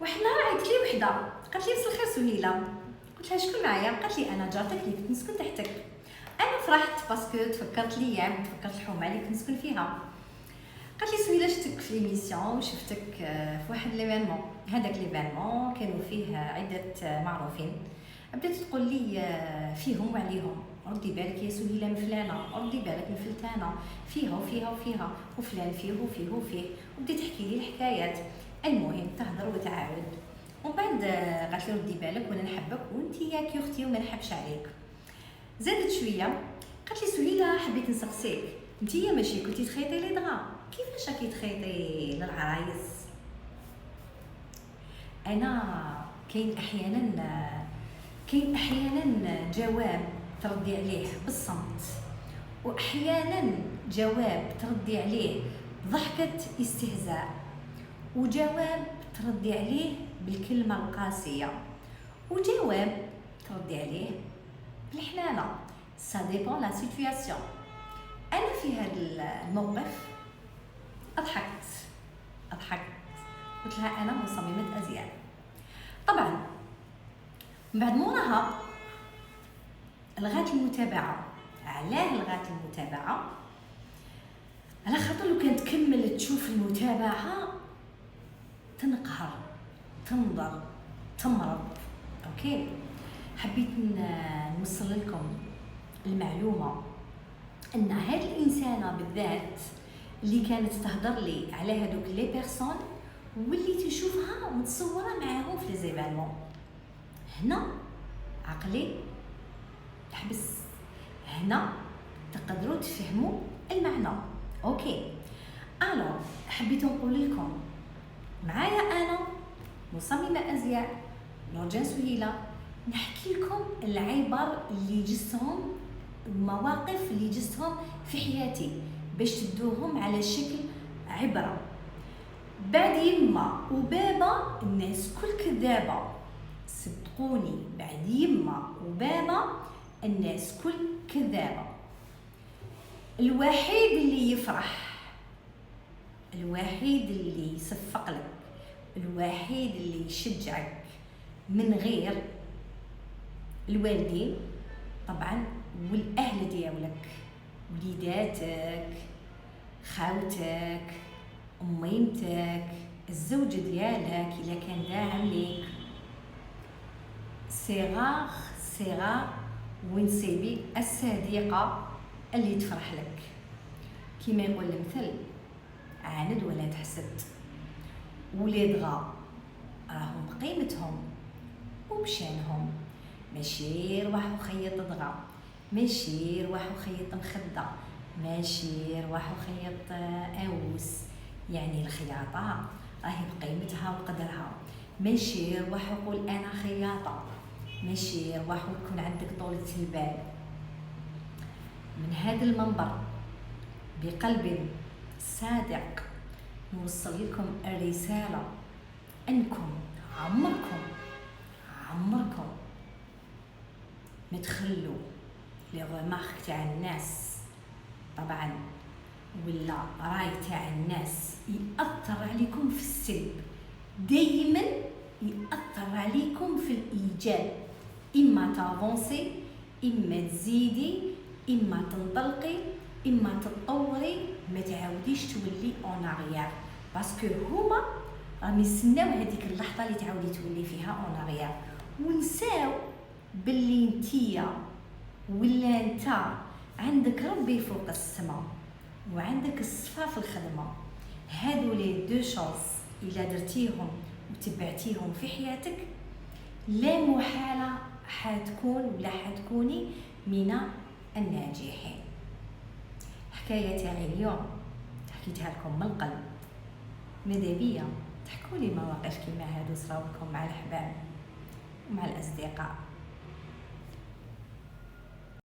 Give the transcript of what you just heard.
واحد النهار عيطت لي وحده قالت لي مساء الخير سهيله. قلت لها شكون معايا؟ قالت لي انا جارتك اللي كنت نسكن تحتك. انا فرحت باسكو تفكرت ليا تفكرت الحومه اللي كنت نسكن فيها. قالت لي سهيله شفتك في ليميسيون وشفتك في واحد ليفينمون. هذاك ليفينمون كانوا فيه عده معروفين. بدات تقول لي فيهم وعليهم. ردي بالك يا سهيله من فلانه، ردي بالك من فلتانه، فيها وفيها وفيها وفلان فيه وفيه وفيه. وبدات تحكي لي الحكايات. المهم تهضر وتعاود. ومن بعد قالت لي ردي بالك وانا نحبك وانت ياك يا اختي وما نحبش عليك. زادت شويه قالت لي سهيله حبيت نسقسيك، نتيا ماشي كنتي تخيطي لي دغا، كيفاش راكي تخيطي للعرايس؟ انا كاين احيانا جواب تردي عليه بالصمت، واحيانا جواب تردي عليه بضحكه استهزاء، وجواب تردي عليه بالكلمه القاسيه، وجواب تردي عليه بالحنانه. ça dépend la situation. انا في هذا الموقف ضحكت قلت لها انا مصممه ازياء. طبعا من بعد موراها لغات المتابعه. علاه لغات المتابعه؟ على خاطر لو كانت تكمل تشوف المتابعه تنقهر، تنظر، تمرض. اوكي، حبيت نوصل لكم المعلومه ان هاد الانسانه بالذات اللي كانت تهضر لي على هذوك لي بيرسون واللي تشوفها متصوره معاهم في لي زيفالمون، هنا عقلي تحبس، هنا تقدروا تفهموا المعنى. اوكي، الو حبيت نقول لكم معايا انا مصممه ازياء نورجان سهيله، نحكي لكم العبر اللي جستهم، المواقف اللي جستهم في حياتي باش تدوهم على شكل عبره. بعد يما وبابا الناس كل كذابه، صدقوني بعد يما وبابا الناس كل كذابه. الوحيد اللي يفرح، الوحيد اللي يصفق لك، الوحيد اللي يشجعك من غير الوالدين طبعا والاهل ديالك، وليداتك، خاوتك، اميمتك، الزوج ديالك الا كان داعم ليك، صغار ونسيبي الصديقه اللي تفرح لك. كما يقول المثل عاند ولا تحسد. ولاد غا راهم بقيمتهم وبشانهم، ماشي روح وخيط دغا، ماشي روح وخيط مخده، ماشي روح وخيط اوس. يعني الخياطه راهي بقيمتها وقدرها، ماشي روح وقول انا خياطه، ماشي روح ويكون عندك طولة البال. من هذا المنبر بقلب صادق نوصل لكم الرساله انكم عمركم ما تخلوا لي غمارك تاع الناس طبعا ولا راي تاع الناس ياثر عليكم في السلب، دائما ياثر عليكم في الايجاب. اما تافونسي، اما تزيدي، اما تنطلقي، اما تتطوري، ما تعاوديش تولي اون اريير، باسكو هما راهم يستناو هذيك اللحظه اللي تعاودي تولي فيها اون اريير، ونساو باللي نتيا ولا انت عندك ربي فوق السماء وعندك الصفا في الخدمه. هادو لي دو شوز الا درتيهم وتبعتيهم في حياتك لا محاله حتكون ولا حتكوني من الناجحين. حكايه تاعي اليوم حكيتها لكم من القلب، ماذا بيا تحكوا لي مواقف كيما هادو صراو لكم مع الحباب ومع الاصدقاء.